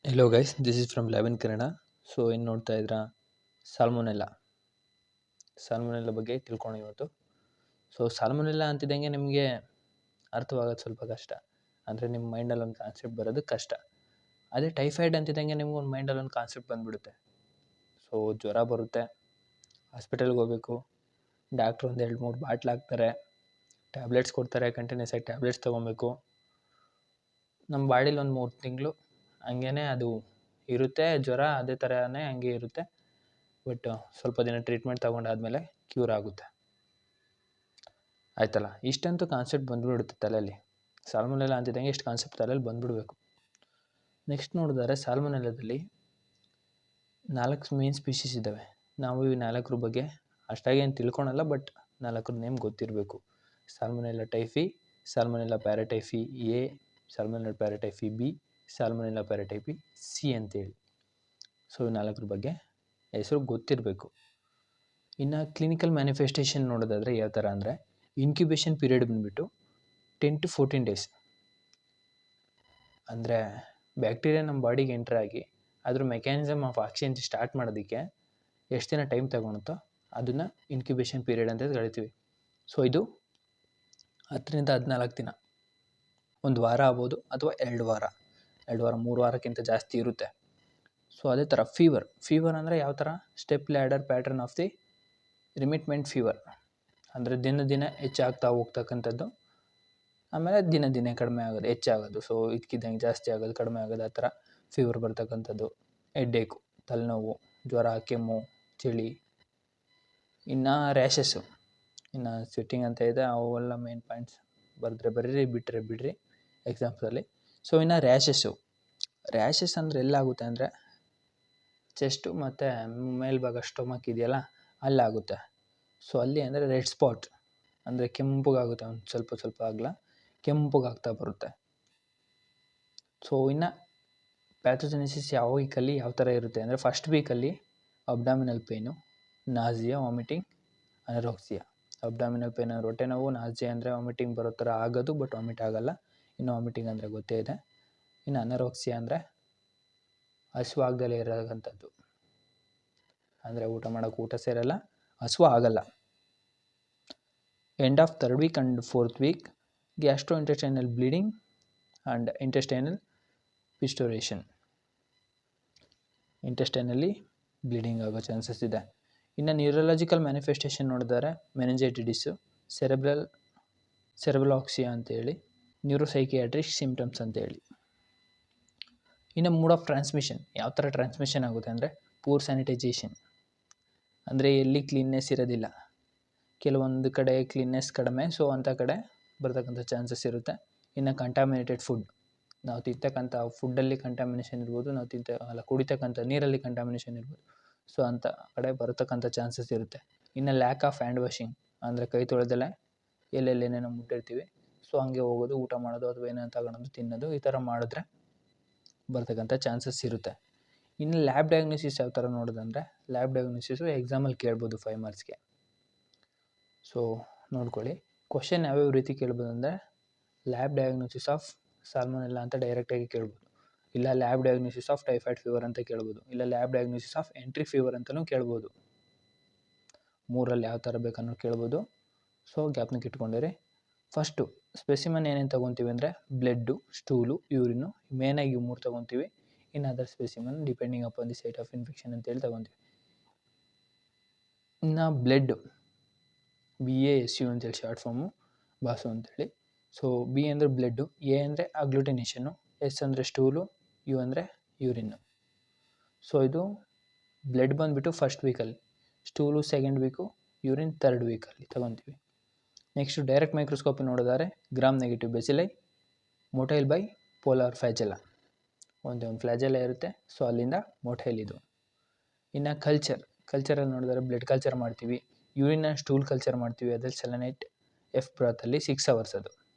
Hello guys, this is from eleven Kannada. So ಏನು ನೋಡ್ತಾ ಇದ್ರಾ? ಸಾಲ್ಮೊನೆಲ್ಲ ಬಗ್ಗೆ ತಿಳ್ಕೊಂಡು ಇವತ್ತು. ಸೊ ಸಾಲ್ಮೊನೆಲ್ಲ ಅಂತಿದ್ದಂಗೆ ನಿಮಗೆ ಅರ್ಥವಾಗೋದು ಸ್ವಲ್ಪ ಕಷ್ಟ, ಅಂದರೆ ನಿಮ್ಮ ಮೈಂಡಲ್ಲಿ ಒಂದು ಕಾನ್ಸೆಪ್ಟ್ ಬರೋದು ಕಷ್ಟ. ಅದೇ ಟೈಫಾಯ್ಡ್ ಅಂತಿದ್ದಂಗೆ ನಿಮ್ಗೆ ಒಂದು ಮೈಂಡಲ್ಲಿ ಒಂದು ಕಾನ್ಸೆಪ್ಟ್ ಬಂದುಬಿಡುತ್ತೆ. ಸೊ ಜ್ವರ ಬರುತ್ತೆ, ಹಾಸ್ಪಿಟಲ್ಗೆ ಹೋಗಬೇಕು, ಡಾಕ್ಟ್ರು ಒಂದು 2-3 ಬಾಟ್ಲ್ ಹಾಕ್ತಾರೆ, ಟ್ಯಾಬ್ಲೆಟ್ಸ್ ಕೊಡ್ತಾರೆ, ಕಂಟಿನ್ಯೂಸ್ ಆಗಿ ಟ್ಯಾಬ್ಲೆಟ್ಸ್ ತೊಗೊಬೇಕು. ನಮ್ಮ ಬಾಡೀಲಿ ಒಂದು 3 ತಿಂಗಳು ಹಂಗೇ ಅದು ಇರುತ್ತೆ. ಜ್ವರ ಅದೇ ಥರನೇ ಹಂಗೆ ಇರುತ್ತೆ. ಬಟ್ ಸ್ವಲ್ಪ ದಿನ ಟ್ರೀಟ್ಮೆಂಟ್ ತೊಗೊಂಡಾದ್ಮೇಲೆ ಕ್ಯೂರ್ ಆಗುತ್ತೆ. ಆಯ್ತಲ್ಲ, ಇಷ್ಟಂತೂ ಕಾನ್ಸೆಪ್ಟ್ ಬಂದುಬಿಡುತ್ತೆ ತಲೆಯಲ್ಲಿ. ಸಾಲ್ಮೊನೆಲ್ಲ ಅಂತಿದ್ದಂಗೆ ಇಷ್ಟು ಕಾನ್ಸೆಪ್ಟ್ ತಲೆಯಲ್ಲಿ ಬಂದುಬಿಡಬೇಕು. ನೆಕ್ಸ್ಟ್ ನೋಡಿದರೆ ಸಾಲ್ಮೊನೆಲ್ಲದಲ್ಲಿ 4 ಮೇನ್ ಸ್ಪೀಷೀಸ್ ಇದ್ದಾವೆ. ನಾವು ಈ 4 ಬಗ್ಗೆ ಅಷ್ಟಾಗೇನು ತಿಳ್ಕೊಳಲ್ಲ, ಬಟ್ 4 ನೇಮ್ ಗೊತ್ತಿರಬೇಕು. Salmonella Typhi, Salmonella ಪ್ಯಾರಾಟೈಫಿ A, Salmonella ಪ್ಯಾರಾಟೈಫಿ B, Salmonella ಪ್ಯಾರಾಟೈಫಿ C ಅಂತೇಳಿ. ಸೊ ಈ 4 ಬಗ್ಗೆ ಹೆಸರು ಗೊತ್ತಿರಬೇಕು. ಇನ್ನು ಕ್ಲಿನಿಕಲ್ ಮ್ಯಾನಿಫೆಸ್ಟೇಷನ್ ನೋಡೋದಾದರೆ ಯಾವ ಥರ ಅಂದರೆ, ಇನ್ಕ್ಯುಬೇಷನ್ ಪೀರಿಯಡ್ ಬಂದುಬಿಟ್ಟು 10 to 14 ಡೇಸ್. ಅಂದರೆ ಬ್ಯಾಕ್ಟೀರಿಯಾ ನಮ್ಮ ಬಾಡಿಗೆ ಎಂಟ್ರ್ ಆಗಿ ಅದ್ರ ಮೆಕ್ಯಾನಿಸಮ್ ಆಫ್ ಆಕ್ಷನ್ ಸ್ಟಾರ್ಟ್ ಮಾಡೋದಕ್ಕೆ ಎಷ್ಟು ದಿನ ಟೈಮ್ ತಗೊಳುತ್ತೋ ಅದನ್ನು ಇನ್ಕ್ಯುಬೇಷನ್ ಪೀರಿಯಡ್ ಅಂತ ಕರಿತೀವಿ. ಸೊ ಇದು 10 to 14 ದಿನ, 1 ವಾರ ಆಗ್ಬೋದು ಅಥವಾ 2 ವಾರ, 3 ವಾರಕ್ಕಿಂತ ಜಾಸ್ತಿ ಇರುತ್ತೆ. ಸೊ ಅದೇ ಥರ ಫೀವರ್ ಅಂದರೆ ಯಾವ ಥರ? Step ladder pattern of the remittent fever. ಅಂದರೆ ದಿನ ಹೆಚ್ಚಾಗ್ತಾ ಹೋಗ್ತಕ್ಕಂಥದ್ದು, ಆಮೇಲೆ ದಿನ ಕಡಿಮೆ ಆಗೋದು, ಹೆಚ್ಚಾಗೋದು. ಸೊ ಇದಕ್ಕಿದ್ದಂಗೆ ಜಾಸ್ತಿ ಆಗೋದು, ಕಡಿಮೆ ಆಗೋದು, ಆ ಥರ ಫೀವರ್ ಬರ್ತಕ್ಕಂಥದ್ದು. ಹೆಡ್ಡೇಕು, ತಲೆನೋವು, ಜ್ವರ, ಕೆಮ್ಮು, ಚಳಿ. ಇನ್ನು ರ್ಯಾಷಸ್ಸು, ಇನ್ನು ಸ್ವೆಟ್ಟಿಂಗ್ ಅಂತ ಇದೆ, ಅವೆಲ್ಲ ಮೇನ್ ಪಾಯಿಂಟ್ಸ್. ಬರೀರಿ, ಬಿಡ್ರಿ ಎಕ್ಸಾಂಪಲಲ್ಲಿ. ಸೊ ಇನ್ನು ರ್ಯಾಷಸ್ ಅಂದರೆ ಎಲ್ಲಾಗುತ್ತೆ ಅಂದರೆ ಚೆಸ್ಟು ಮತ್ತು ಮೇಲ್ಭಾಗ ಸ್ಟೊಮಕ್ ಇದೆಯಲ್ಲ ಅಲ್ಲಾಗುತ್ತೆ. ಸೊ ಅಲ್ಲಿ ಅಂದರೆ ರೆಡ್ ಸ್ಪಾಟ್, ಅಂದರೆ ಕೆಂಪಗಾಗುತ್ತೆ, ಒಂದು ಸ್ವಲ್ಪ ಆಗಲ ಕೆಂಪಗಾಗ್ತಾ ಬರುತ್ತೆ. ಸೊ ಇನ್ನು ಪ್ಯಾಥೋಜೆನಿಸಿಸ್ ಯಾವ ವೀಕಲ್ಲಿ ಯಾವ ಥರ ಇರುತ್ತೆ ಅಂದರೆ, ಫಸ್ಟ್ ವೀಕಲ್ಲಿ abdominal pain, nausea, vomiting, anorexia. Abdominal pain ಅಂದರೆ ಹೊಟ್ಟೆ ನೋವು, ನಾಸಿಯಾ ಅಂದರೆ ವಾಮಿಟಿಂಗ್ ಬರೋ ಥರ ಆಗೋದು, ಬಟ್ ವಾಮಿಟ್ ಆಗೋಲ್ಲ. ಇನ್ನು ವಾಮಿಟಿಂಗ್ ಅಂದರೆ ಗೊತ್ತೇ ಇದೆ. ಇನ್ನು ಅನರೋಕ್ಸಿಯಾ ಅಂದರೆ ಹಸಿವಾಗ್ದಲೇ ಇರೋಂಥದ್ದು, ಅಂದರೆ ಊಟ ಸೇರಲ್ಲ, ಹಸಿವು ಆಗಲ್ಲ. End of 3rd week and 4th week gastrointestinal bleeding and intestinal perforation. ಇಂಟೆಸ್ಟೈನಲ್ಲಿ ಬ್ಲೀಡಿಂಗ್ ಆಗೋ ಚಾನ್ಸಸ್ ಇದೆ. ಇನ್ನು ನ್ಯೂರಲಾಜಿಕಲ್ ಮ್ಯಾನಿಫೆಸ್ಟೇಷನ್ ನೋಡಿದರೆ ಮೆನಿಂಜೈಟಿಡಿಸು, ಸೆರೆಬ್ರಲಾಕ್ಸಿಯಾ ಅಂತೇಳಿ, ನ್ಯೂರೋಸೈಕಿಯಾಟ್ರಿಕ್ ಸಿಂಪ್ಟಮ್ಸ್ ಅಂತೇಳಿ. ಇನ್ನು ಮೋಡ್ ಆಫ್ ಟ್ರಾನ್ಸ್ಮಿಷನ್ ಯಾವ ಥರ ಟ್ರಾನ್ಸ್ಮಿಷನ್ ಆಗುತ್ತೆ ಅಂದರೆ, ಪೂರ್ ಸ್ಯಾನಿಟೈಸೇಷನ್, ಅಂದರೆ ಎಲ್ಲಿ ಕ್ಲೀನ್ನೆಸ್ ಇರೋದಿಲ್ಲ, ಕೆಲವೊಂದು ಕಡೆ ಕ್ಲೀನ್ನೆಸ್ ಕಡಿಮೆ, ಸೊ ಅಂಥ ಕಡೆ ಬರ್ತಕ್ಕಂಥ ಚಾನ್ಸಸ್ ಇರುತ್ತೆ. ಇನ್ನು ಕಂಟಾಮಿನೇಟೆಡ್ ಫುಡ್, ನಾವು ತಿಂತಕ್ಕಂಥ ಫುಡ್ಡಲ್ಲಿ ಕಂಟಾಮಿನೇಷನ್ ಇರ್ಬೋದು, ನಾವು ಕುಡಿತಕ್ಕಂಥ ನೀರಲ್ಲಿ ಕಂಟಾಮಿನೇಷನ್ ಇರ್ಬೋದು. ಸೊ ಅಂಥ ಕಡೆ ಬರತಕ್ಕಂಥ ಚಾನ್ಸಸ್ ಇರುತ್ತೆ. ಇನ್ನು ಲ್ಯಾಕ್ ಆಫ್ ಹ್ಯಾಂಡ್ ವಾಷಿಂಗ್, ಅಂದರೆ ಕೈ ತೊಳೆದಲ್ಲೇ ಎಲ್ಲೆಲ್ಲೇನೇನೋ ಮುಟ್ಟಿರ್ತೀವಿ, ಸೊ ಹಂಗೆ ಹೋಗೋದು, ಊಟ ಮಾಡೋದು ಅಥವಾ ಏನೇನು ತಗೊಳೋದು, ತಿನ್ನೋದು, ಈ ಥರ ಮಾಡಿದ್ರೆ ಬರ್ತಕ್ಕಂಥ ಚಾನ್ಸಸ್ ಇರುತ್ತೆ. ಇನ್ನು ಲ್ಯಾಬ್ ಡಯಾಗ್ನೋಸಿಸ್ ಯಾವ ಥರ ನೋಡೋದಂದರೆ, ಲ್ಯಾಬ್ ಡಯಾಗ್ನೋಸಿಸು ಎಕ್ಸಾಮಲ್ಲಿ ಕೇಳ್ಬೋದು 5 ಮಾರ್ಕ್ಸ್ಗೆ. ಸೊ ನೋಡ್ಕೊಳ್ಳಿ, ಕ್ವಶನ್ ಯಾವ್ಯಾವ ರೀತಿ ಕೇಳ್ಬೋದು ಅಂದರೆ, ಲ್ಯಾಬ್ ಡಯಾಗ್ನೋಸಿಸ್ ಆಫ್ ಸಾಲ್ಮೊನೆಲ್ಲ ಅಂತ ಡೈರೆಕ್ಟಾಗಿ ಕೇಳ್ಬೋದು, ಇಲ್ಲ lab diagnosis of typhoid fever ಅಂತ ಕೇಳ್ಬೋದು, ಇಲ್ಲ lab diagnosis of entry fever ಅಂತಲೂ ಕೇಳ್ಬೋದು. 3ರಲ್ಲಿ ಯಾವ ಥರ ಬೇಕನ್ನೋ ಕೇಳ್ಬೋದು. ಸೊ ಜ್ಞಾಪನಕ್ಕೆ ಇಟ್ಕೊಂಡಿರಿ. ಫಸ್ಟು ಸ್ಪೆಸಿಮನ್ ಏನೇನು ತೊಗೊತೀವಿ ಅಂದರೆ, ಬ್ಲಡ್ಡು, ಸ್ಟೂಲು, ಯೂರಿನು, ಮೇನಾಗಿ ಇವು 3 ತೊಗೊತೀವಿ. ಇನ್ನು other specimen depending upon the site of infection ಅಂತೇಳಿ ತೊಗೊತೀವಿ. ಇನ್ನು ಬ್ಲಡ್ಡು BASU ಅಂತೇಳಿ ಶಾರ್ಟ್ ಫಾರ್ಮು, ಬಾಸು ಅಂತೇಳಿ. ಸೊ ಬಿ ಅಂದರೆ ಬ್ಲಡ್ಡು, ಎ ಅಂದರೆ ಅಗ್ಲೂಟಿನೇಷನ್ನು, ಎಸ್ ಅಂದರೆ ಸ್ಟೂಲು, ಯು ಅಂದರೆ ಯೂರಿನ್ನು. ಸೊ ಇದು ಬ್ಲಡ್ ಬಂದುಬಿಟ್ಟು ಫಸ್ಟ್ ವೀಕಲ್ಲಿ, stool second week, urine 3rd ವೀಕಲ್ಲಿ ತೊಗೊತೀವಿ. ನೆಕ್ಸ್ಟು ಡೈರೆಕ್ಟ್ ಮೈಕ್ರೋಸ್ಕೋಪಿ ನೋಡಿದರೆ gram negative bacilli, motile by polar flagella, ಒಂದು ಫ್ಲಾಜೆಲ್ಲ ಇರುತ್ತೆ. ಸೊ ಅಲ್ಲಿಂದ ಮೊಟೈಲ್ ಇದು. ಇನ್ನು ಕಲ್ಚರಲ್ಲಿ ನೋಡಿದರೆ ಬ್ಲಡ್ ಕಲ್ಚರ್ ಮಾಡ್ತೀವಿ, ಯೂರಿನ್ ಆ್ಯಂಡ್ ಸ್ಟೂಲ್ ಕಲ್ಚರ್ ಮಾಡ್ತೀವಿ, ಅದ್ರಲ್ಲಿ ಸೆಲೆನೈಟ್ ಎಫ್ ಬ್ರಾತಲ್ಲಿ 6 hours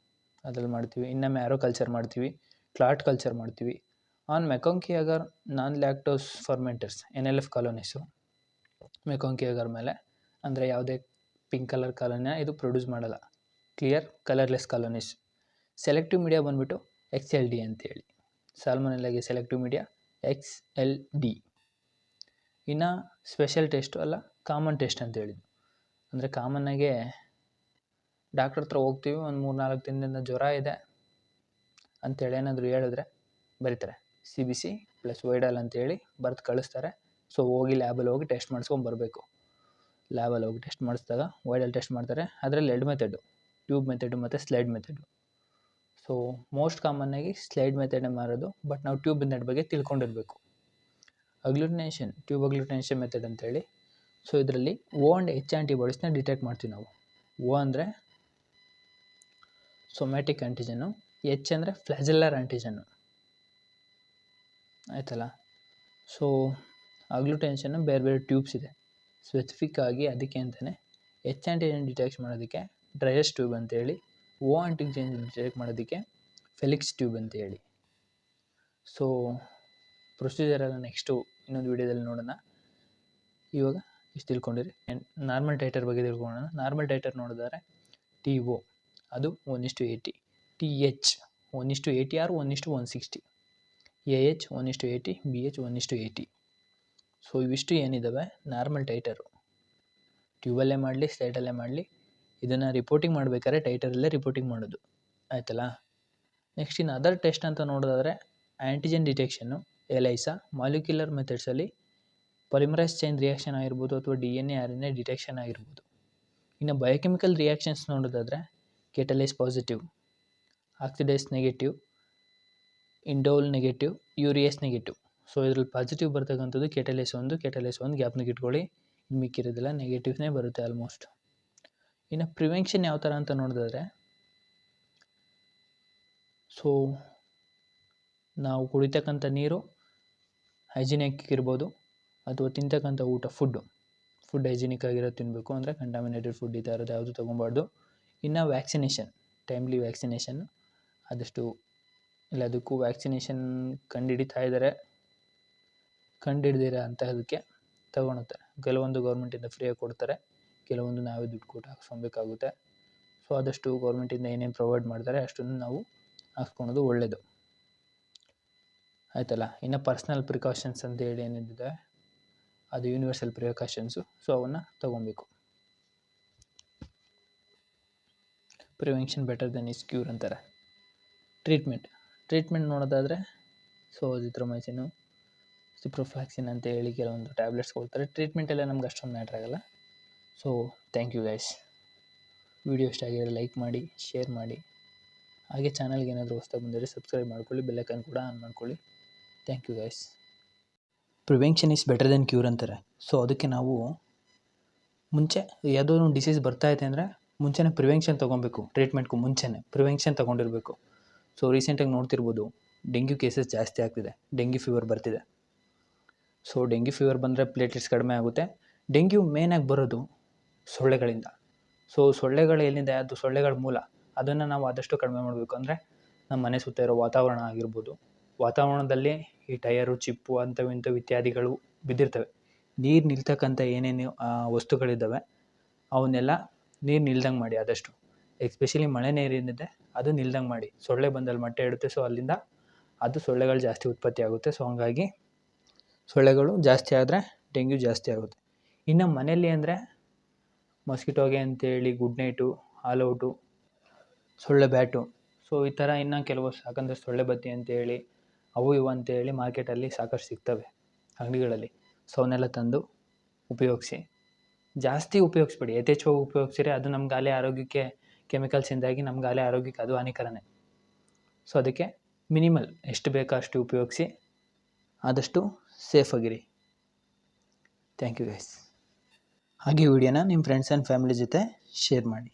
ಅದ್ರಲ್ಲಿ ಮಾಡ್ತೀವಿ. ಇನ್ನು ಮ್ಯಾರೋ ಕಲ್ಚರ್ ಮಾಡ್ತೀವಿ, ಕ್ಲಾಟ್ ಕಲ್ಚರ್ ಮಾಡ್ತೀವಿ. On MacConkey agar non lactose fermenters NLF colonies MacConkey agar ಮೇಲೆ, ಅಂದರೆ ಯಾವುದೇ ಪಿಂಕ್ ಕಲರ್ ಕಾಲೋನಿನ ಇದು ಪ್ರೊಡ್ಯೂಸ್ ಮಾಡಲ್ಲ, clear colourless colonies. Selective media ಬಂದುಬಿಟ್ಟು XLD ಅಂತೇಳಿ. ಸಾಲ್ಮೊನೆಲ್ಲಾಗೆ ಸೆಲೆಕ್ಟಿವ್ ಮೀಡಿಯಾ XLD. ಇನ್ನು ಸ್ಪೆಷಲ್ ಟೆಸ್ಟು ಅಲ್ಲ, ಕಾಮನ್ ಟೆಸ್ಟ್ ಅಂತ ಹೇಳಿದ್ದು. ಅಂದರೆ ಕಾಮನ್ನಾಗೆ ಡಾಕ್ಟ್ರ್ ಹತ್ರ ಹೋಗ್ತೀವಿ, ಒಂದು 3-4 ದಿನದಿಂದ ಜ್ವರ ಇದೆ ಅಂತೇಳಿ ಏನಾದರೂ ಹೇಳಿದ್ರೆ ಬರೀತಾರೆ CBC + ವೈಡಲ್ ಅಂತೇಳಿ ಬರೆದು ಕಳಿಸ್ತಾರೆ. ಸೊ ಹೋಗಿ ಲ್ಯಾಬಲ್ಲಿ ಹೋಗಿ ಟೆಸ್ಟ್ ಮಾಡಿಸ್ಕೊಂಬರ್ಬೇಕು. ಲ್ಯಾಬಲ್ಲಿ ಹೋಗಿ ಟೆಸ್ಟ್ ಮಾಡಿಸಿದಾಗ ವೈಡಲ್ ಟೆಸ್ಟ್ ಮಾಡ್ತಾರೆ. ಅದರಲ್ಲಿ 2 ಮೆಥಡು, ಟ್ಯೂಬ್ ಮೆಥಡು ಮತ್ತು ಸ್ಲೈಡ್ ಮೆಥಡು. ಸೊ ಮೋಸ್ಟ್ ಕಾಮನ್ನಾಗಿ ಸ್ಲೈಡ್ ಮೆಥಡೇ ಮಾಡೋದು, ಬಟ್ ನಾವು ಟ್ಯೂಬ್ ಮೆಥಡ್ ಬಗ್ಗೆ ತಿಳ್ಕೊಂಡಿರಬೇಕು. ಅಗ್ಲುಟಿನೇಷನ್, ಟ್ಯೂಬ್ ಅಗ್ಲುಟಿನೇಷನ್ ಮೆಥಡ್ ಅಂತೇಳಿ. ಸೊ ಇದರಲ್ಲಿ O and H ಆ್ಯಂಟಿಬಾಡೀಸ್ನ ಡಿಟೆಕ್ಟ್ ಮಾಡ್ತೀವಿ ನಾವು. O ಅಂದರೆ ಸೊಮ್ಯಾಟಿಕ್ ಆ್ಯಂಟಿಜನ್ನು, H ಅಂದರೆ ಫ್ಲ್ಯಾಜೆಲ್ಲರ್ ಆ್ಯಂಟಿಜನ್ನು, ಆಯ್ತಲ್ಲ. ಸೊ ಅಗ್ಲುಟೇಷನ್ನು ಬೇರೆ ಬೇರೆ ಟ್ಯೂಬ್ಸ್ ಇದೆ. ಸ್ಪೆಸಿಫಿಕ್ ಆಗಿ ಅದಕ್ಕೆ ಅಂತಲೇ H ಆ್ಯಂಟಿಜನ್ ಡಿಟೆಕ್ಟ್ ಮಾಡೋದಕ್ಕೆ ಡ್ರೈಯಸ್ ಟ್ಯೂಬ್ ಅಂತೇಳಿ, O ಆ್ಯಂಟಿಜನ್ ಡಿಟೆಕ್ಟ್ ಮಾಡೋದಕ್ಕೆ ಫೆಲಿಕ್ಸ್ ಟ್ಯೂಬ್ ಅಂತೇಳಿ. ಸೊ ಪ್ರೊಸೀಜರೆಲ್ಲ ನೆಕ್ಸ್ಟು ಇನ್ನೊಂದು ವೀಡಿಯೋದಲ್ಲಿ ನೋಡೋಣ. ಇವಾಗ ಇಷ್ಟು ತಿಳ್ಕೊಂಡಿರಿ. ನಾರ್ಮಲ್ ಟೈಟರ್ ಬಗ್ಗೆ ತಿಳ್ಕೊಳ್ಳೋಣ. ನಾರ್ಮಲ್ ಟೈಟರ್ ನೋಡಿದರೆ TO ಅದು 1:80, TH 1:80 or 1:160, AH 1:80, BH 1:80. So ಇವಿಷ್ಟು ಏನಿದ್ದಾವೆ ನಾರ್ಮಲ್ ಟೈಟರು. ಟ್ಯೂಬಲ್ಲೇ ಮಾಡಲಿ ಸ್ಲೈಡಲ್ಲೇ ಮಾಡಲಿ, ಇದನ್ನು ರಿಪೋರ್ಟಿಂಗ್ ಮಾಡಬೇಕಾದ್ರೆ ಟೈಟರಲ್ಲೇ ರಿಪೋರ್ಟಿಂಗ್ ಮಾಡೋದು, ಆಯ್ತಲ್ಲ. ನೆಕ್ಸ್ಟ್ ಇನ್ನು ಅದರ್ ಟೆಸ್ಟ್ ಅಂತ ನೋಡೋದಾದರೆ ಆ್ಯಂಟಿಜನ್ ಡಿಟೆಕ್ಷನ್ನು, ಎಲೈಸಾ, ಮಾಲಿಕ್ಯುಲರ್ ಮೆಥಡ್ಸಲ್ಲಿ ಪಾಲಿಮರೈಸ್ ಚೈನ್ ರಿಯಾಕ್ಷನ್ ಆಗಿರ್ಬೋದು ಅಥವಾ DNA RNA ಡಿಟೆಕ್ಷನ್ ಆಗಿರ್ಬೋದು. ಇನ್ನು ಬಯೋಕೆಮಿಕಲ್ ರಿಯಾಕ್ಷನ್ಸ್ ನೋಡೋದಾದರೆ catalase positive, oxidase negative, indole negative, urease negative. So ಇದರಲ್ಲಿ ಪಾಸಿಟಿವ್ ಬರ್ತಕ್ಕಂಥದ್ದು ಕೆಟಲೈಸ್ 1 ಗ್ಯಾಪ್ನಾಗ ಇಟ್ಕೊಳ್ಳಿ. ಇನ್ನು ಮಿಕ್ಕಿರೋದೆಲ್ಲ ನೆಗೆಟಿವ್ನೇ ಬರುತ್ತೆ ಆಲ್ಮೋಸ್ಟ್. ಇನ್ನು ಪ್ರಿವೆನ್ಷನ್ ಯಾವ ಥರ ಅಂತ ನೋಡಿದ್ರೆ, ಸೊ ನಾವು ಕುಡಿತಕ್ಕಂಥ ನೀರು ಹೈಜಿನಿಕ್ ಇರ್ಬೋದು, ಅಥವಾ ತಿಂತಕ್ಕಂಥ ಊಟ ಫುಡ್ ಹೈಜಿನಿಕ್ ಆಗಿರೋದು ತಿನ್ನಬೇಕು. ಅಂದರೆ ಕಂಟಾಮಿನೇಟೆಡ್ ಫುಡ್ ಈ ಥರದ್ದು ಯಾವುದು ತೊಗೊಬಾರ್ದು. ಇನ್ನು ವ್ಯಾಕ್ಸಿನೇಷನ್, ಟೈಮ್ಲಿ ವ್ಯಾಕ್ಸಿನೇಷನ್, ಆದಷ್ಟು ಎಲ್ಲದಕ್ಕೂ ವ್ಯಾಕ್ಸಿನೇಷನ್ ಕಂಡುಹಿಡ್ದಿರ ಅಂತಹದಕ್ಕೆ ತಗೊಳುತ್ತಾರೆ. ಕೆಲವೊಂದು ಗೌರ್ಮೆಂಟಿಂದ ಫ್ರೀಯಾಗಿ ಕೊಡ್ತಾರೆ, ಕೆಲವೊಂದು ನಾವೇ ದುಡ್ಡು ಕೊಟ್ಟು ಹಾಕ್ಸ್ಕೊಬೇಕಾಗುತ್ತೆ. ಸೊ ಆದಷ್ಟು ಗೌರ್ಮೆಂಟಿಂದ ಏನೇನು ಪ್ರೊವೈಡ್ ಮಾಡ್ತಾರೆ ಅಷ್ಟನ್ನು ನಾವು ಹಾಕ್ಸ್ಕೊಳೋದು ಒಳ್ಳೆಯದು, ಆಯ್ತಲ್ಲ. ಇನ್ನು ಪರ್ಸ್ನಲ್ ಪ್ರಿಕಾಷನ್ಸ್ ಅಂತ ಹೇಳಿ ಏನಿದೆ ಅದು ಯೂನಿವರ್ಸಲ್ ಪ್ರಿಕಾಷನ್ಸು. ಸೊ ಅವನ್ನು ತೊಗೊಬೇಕು. Prevention better than is cure ಅಂತಾರೆ. ಟ್ರೀಟ್ಮೆಂಟ್ ನೋಡೋದಾದರೆ ಸೊ ಅಜಿಥ್ರೊಮೈಸಿನು, ಸಿಪ್ರೋಫ್ಲಾಕ್ಸಿನ್ ಅಂತ ಹೇಳಿ ಕೆಲವೊಂದು ಟ್ಯಾಬ್ಲೆಟ್ಸ್ ಕೊಡ್ತಾರೆ. ಟ್ರೀಟ್ಮೆಂಟ್ ಎಲ್ಲ ನಮ್ಗೆ ಅಷ್ಟೊಂದು ಮ್ಯಾಟ್ರ್ ಆಗಲ್ಲ. So thank you guys. Video ಇಷ್ಟ ಆಗಿದ್ರೆ ಲೈಕ್ ಮಾಡಿ, ಶೇರ್ ಮಾಡಿ. ಹಾಗೆ ಚಾನಲ್ಗೆ ಏನಾದರೂ ಹೊಸ್ದಾಗಿ ಬಂದರೆ ಸಬ್ಸ್ಕ್ರೈಬ್ ಮಾಡ್ಕೊಳ್ಳಿ, ಬೆಲ್ಲೈಕನ್ ಕೂಡ ಆನ್ ಮಾಡ್ಕೊಳ್ಳಿ. Thank you guys. Prevention is better than cure ಅಂತಾರೆ. ಸೊ ಅದಕ್ಕೆ ನಾವು ಮುಂಚೆ ಯಾವುದೋ ಒಂದು ಡಿಸೀಸ್ ಬರ್ತಾಯಿದೆ ಅಂದರೆ ಮುಂಚೆನೇ ಪ್ರಿವೆನ್ಷನ್ ತೊಗೊಬೇಕು. ಟ್ರೀಟ್ಮೆಂಟ್ಗೂ ಮುಂಚೆನೇ ಪ್ರಿವೆನ್ಷನ್ ತೊಗೊಂಡಿರಬೇಕು. ಸೊ ರೀಸೆಂಟಾಗಿ ನೋಡ್ತಿರ್ಬೋದು, ಡೆಂಗ್ಯೂ ಕೇಸಸ್ ಜಾಸ್ತಿ ಆಗ್ತಿದೆ, ಡೆಂಗ್ಯೂ ಫೀವರ್ ಬರ್ತಿದೆ. ಸೊ ಡೆಂಗ್ಯೂ ಫೀವರ್ ಬಂದರೆ ಪ್ಲೇಟ್ಲೆಟ್ಸ್ ಕಡಿಮೆ ಆಗುತ್ತೆ. ಡೆಂಗ್ಯೂ ಮೇನಾಗಿ ಬರೋದು ಸೊಳ್ಳೆಗಳಿಂದ. ಸೊ ಸೊಳ್ಳೆಗಳು ಏನಿದೆ ಅದು ಸೊಳ್ಳೆಗಳ ಮೂಲ, ಅದನ್ನು ನಾವು ಆದಷ್ಟು ಕಡಿಮೆ ಮಾಡಬೇಕು. ಅಂದರೆ ನಮ್ಮ ಮನೆ ಸುತ್ತ ಇರೋ ವಾತಾವರಣ ಆಗಿರ್ಬೋದು, ವಾತಾವರಣದಲ್ಲಿ ಈ ಟಯರು, ಚಿಪ್ಪು ಅಂಥವು ಇತ್ಯಾದಿಗಳು ಬಿದ್ದಿರ್ತವೆ. ನೀರು ನಿಲ್ತಕ್ಕಂಥ ಏನೇನು ವಸ್ತುಗಳಿದ್ದಾವೆ ಅವನ್ನೆಲ್ಲ ನೀರು ನಿಲ್ದಂಗೆ ಮಾಡಿ ಆದಷ್ಟು. ಎಸ್ಪೆಷಲಿ ಮಳೆ ನೀರೇನಿದೆ ಅದು ನಿಲ್ದಂಗೆ ಮಾಡಿ. ಸೊಳ್ಳೆ ಬಂದಲ್ಲಿ ಮೊಟ್ಟೆ ಇಡುತ್ತೆ, ಸೊ ಅಲ್ಲಿಂದ ಅದು ಸೊಳ್ಳೆಗಳು ಜಾಸ್ತಿ ಉತ್ಪತ್ತಿ ಆಗುತ್ತೆ. ಸೊ ಹಂಗಾಗಿ ಸೊಳ್ಳೆಗಳು ಜಾಸ್ತಿ ಆದರೆ ಡೆಂಗ್ಯೂ ಜಾಸ್ತಿ ಆಗುತ್ತೆ. ಇನ್ನು ಮನೆಯಲ್ಲಿ ಅಂದರೆ ಮಸ್ಕಿಟೋಗೆ ಅಂತೇಳಿ ಗುಡ್ ನೈಟು, ಆಲ್ ಔಟು, ಸೊಳ್ಳೆ ಬ್ಯಾಟು, ಸೊ ಈ ಥರ ಇನ್ನು ಕೆಲವು ಸಾಕಂದ್ರೆ ಸೊಳ್ಳೆ ಬತ್ತಿ ಅಂತೇಳಿ ಅವು ಇವು ಅಂತೇಳಿ ಮಾರ್ಕೆಟಲ್ಲಿ ಸಾಕಷ್ಟು ಸಿಗ್ತವೆ ಅಂಗಡಿಗಳಲ್ಲಿ. ಸೊ ಅವನ್ನೆಲ್ಲ ತಂದು ಉಪಯೋಗಿಸಿ. ಜಾಸ್ತಿ ಉಪಯೋಗಿಸ್ಬೇಡಿ, ಯಥೇಚ್ಛವಾಗಿ ಉಪಯೋಗಿಸಿದ್ರೆ ಅದು ನಮ್ಮ ಗಾಳಿ ಆರೋಗ್ಯಕ್ಕೆ ಕೆಮಿಕಲ್ಸಿಂದಾಗಿ ನಮ್ಮ ಗಾಳಿ ಆರೋಗ್ಯಕ್ಕೆ ಅದು ಹಾನಿಕರನೇ. ಸೊ ಅದಕ್ಕೆ ಮಿನಿಮಲ್ ಎಷ್ಟು ಬೇಕೋ ಅಷ್ಟು ಉಪಯೋಗಿಸಿ, ಆದಷ್ಟು ಸೇಫಾಗಿರಿ. Thank you guys. ಹಾಗೆ ವಿಡಿಯೋನ ನಿಮ್ಮ ಫ್ರೆಂಡ್ಸ್ ಆ್ಯಂಡ್ ಫ್ಯಾಮಿಲಿ ಜೊತೆ ಶೇರ್ ಮಾಡಿ.